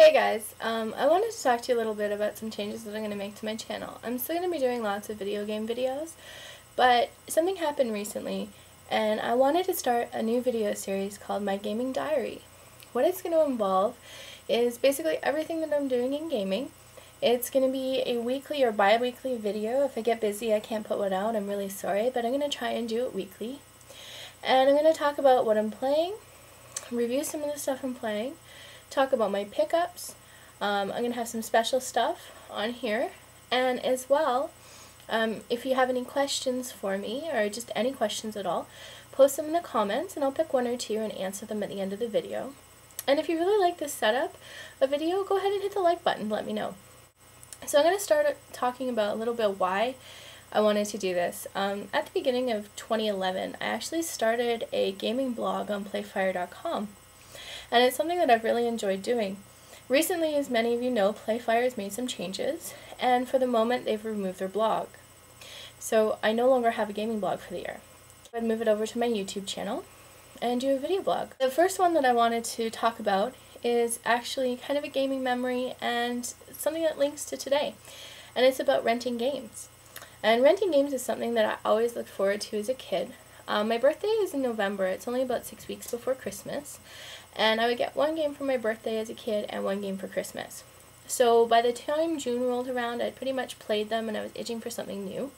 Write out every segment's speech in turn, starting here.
Hey guys, I wanted to talk to you a little bit about some changes that I'm going to make to my channel. I'm still going to be doing lots of video game videos, but something happened recently and I wanted to start a new video series called My Gaming Diary. What it's going to involve is basically everything that I'm doing in gaming. It's going to be a weekly or bi-weekly video. If I get busy I can't put one out, I'm really sorry, but I'm going to try and do it weekly. And I'm going to talk about what I'm playing, review some of the stuff I'm playing, talk about my pickups. I'm going to have some special stuff on here, and as well, if you have any questions for me, or just any questions at all, post them in the comments and I'll pick one or two and answer them at the end of the video. And if you really like this setup of video, go ahead and hit the like button to let me know. So I'm going to start talking about a little bit why I wanted to do this. At the beginning of 2011, I actually started a gaming blog on playfire.com. And it's something that I've really enjoyed doing. Recently, as many of you know, Playfire has made some changes, and for the moment they've removed their blog. So I no longer have a gaming blog for the year. I'd move it over to my YouTube channel and do a video blog. The first one that I wanted to talk about is actually kind of a gaming memory and something that links to today. And it's about renting games. And renting games is something that I always looked forward to as a kid. My birthday is in November. It's only about 6 weeks before Christmas. And I would get one game for my birthday as a kid and one game for Christmas. So by the time June rolled around, I'd pretty much played them and I was itching for something new.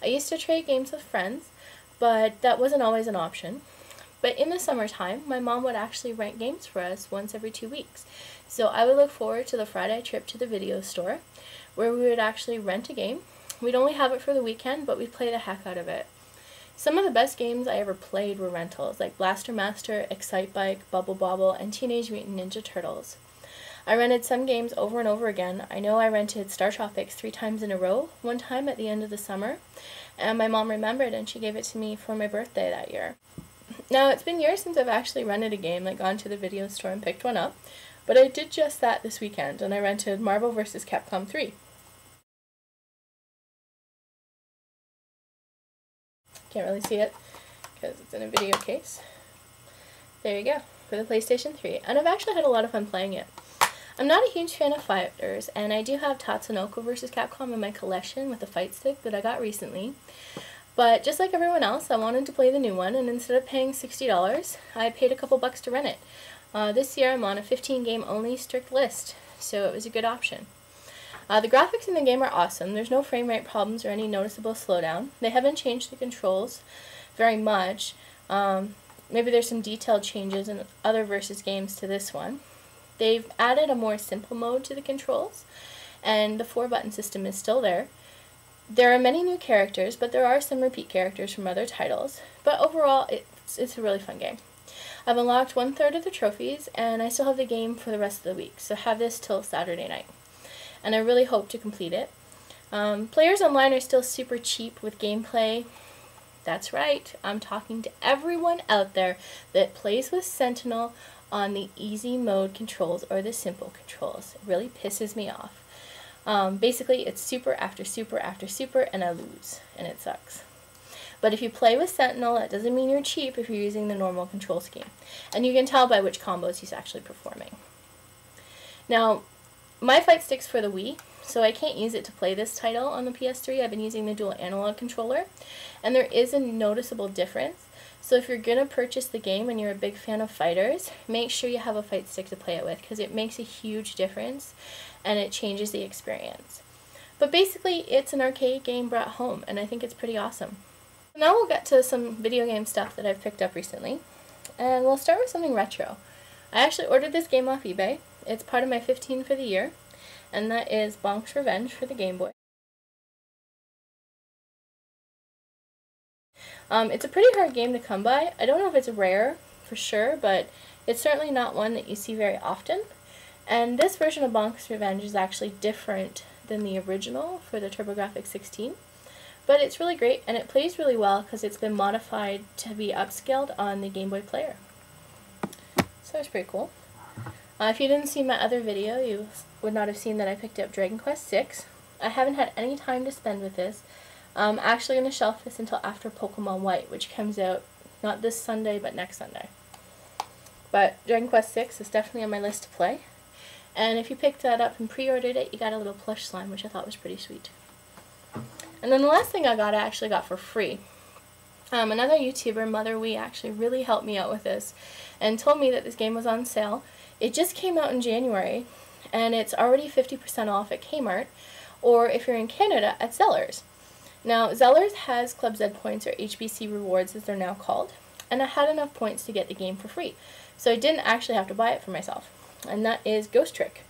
I used to trade games with friends, but that wasn't always an option. But in the summertime, my mom would actually rent games for us once every 2 weeks. So I would look forward to the Friday trip to the video store, where we would actually rent a game. We'd only have it for the weekend, but we'd play the heck out of it. Some of the best games I ever played were rentals, like Blaster Master, Excitebike, Bubble Bobble, and Teenage Mutant Ninja Turtles. I rented some games over and over again. I know I rented Star Tropics 3 times in a row, one time at the end of the summer, and my mom remembered and she gave it to me for my birthday that year. Now, it's been years since I've actually rented a game, like gone to the video store and picked one up, but I did just that this weekend, and I rented Marvel vs. Capcom 3. Can't really see it because it's in a video case. There you go, for the PlayStation 3. And I've actually had a lot of fun playing it. I'm not a huge fan of fighters, and I do have Tatsunoko vs. Capcom in my collection with the fight stick that I got recently. But just like everyone else, I wanted to play the new one, and instead of paying $60, I paid a couple bucks to rent it. This year I'm on a 15 game only strict list, so it was a good option. The graphics in the game are awesome. There's no frame rate problems or any noticeable slowdown. They haven't changed the controls very much. Maybe there's some detailed changes in other Versus games to this one. They've added a more simple mode to the controls, and the 4-button system is still there. There are many new characters, but there are some repeat characters from other titles. But overall, it's a really fun game. I've unlocked 1/3 of the trophies, and I still have the game for the rest of the week, so have this till Saturday night. And I really hope to complete it. Players online are still super cheap with gameplay. That's right, I'm talking to everyone out there that plays with Sentinel on the easy mode controls or the simple controls. It really pisses me off. Basically, it's super after super after super, and I lose, and it sucks. But if you play with Sentinel, that doesn't mean you're cheap if you're using the normal control scheme. And you can tell by which combos he's actually performing. Now, my fight stick's for the Wii, so I can't use it to play this title on the PS3. I've been using the dual analog controller, and there is a noticeable difference. So if you're going to purchase the game and you're a big fan of fighters, make sure you have a fight stick to play it with, because it makes a huge difference, and it changes the experience. But basically, it's an arcade game brought home, and I think it's pretty awesome. Now we'll get to some video game stuff that I've picked up recently, and we'll start with something retro. I actually ordered this game off eBay. It's part of my 15 for the year, and that is Bonk's Revenge for the Game Boy. It's a pretty hard game to come by. I don't know if it's rare for sure, but it's certainly not one that you see very often. And this version of Bonk's Revenge is actually different than the original for the TurboGrafx 16. But it's really great, and it plays really well because it's been modified to be upscaled on the Game Boy player. So it's pretty cool. If you didn't see my other video, you would not have seen that I picked up Dragon Quest VI. I haven't had any time to spend with this. I'm actually going to shelf this until after Pokemon White, which comes out not this Sunday, but next Sunday. But Dragon Quest VI is definitely on my list to play. And if you picked that up and pre-ordered it, you got a little plush slime, which I thought was pretty sweet. And then the last thing I actually got for free. Another YouTuber, Mother Wee, actually really helped me out with this and told me that this game was on sale. It just came out in January, and it's already 50% off at Kmart, or if you're in Canada, at Zellers. Now, Zellers has Club Z points, or HBC rewards as they're now called, and I had enough points to get the game for free, so I didn't actually have to buy it for myself, and that is Ghost Trick.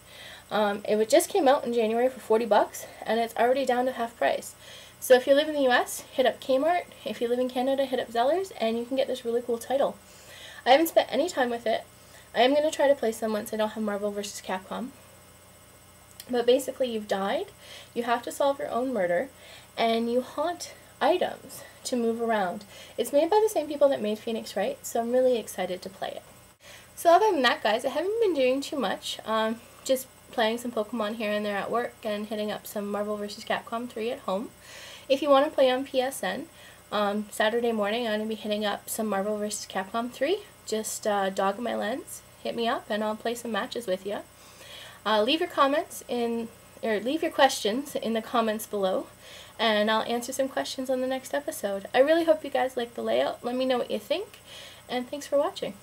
It just came out in January for 40 bucks, and it's already down to half price. So if you live in the US, hit up Kmart. If you live in Canada, hit up Zellers, and you can get this really cool title. I haven't spent any time with it. I am going to try to play some once I don't have Marvel vs. Capcom. But basically, you've died, you have to solve your own murder, and you haunt items to move around. It's made by the same people that made Phoenix Wright, so I'm really excited to play it. So other than that, guys, I haven't been doing too much. Just playing some Pokemon here and there at work and hitting up some Marvel vs. Capcom 3 at home. If you want to play on PSN, Saturday morning I'm going to be hitting up some Marvel vs. Capcom 3. Just dog my lens, hit me up, and I'll play some matches with you. Leave your questions in the comments below, and I'll answer some questions on the next episode. I really hope you guys like the layout. Let me know what you think, and thanks for watching.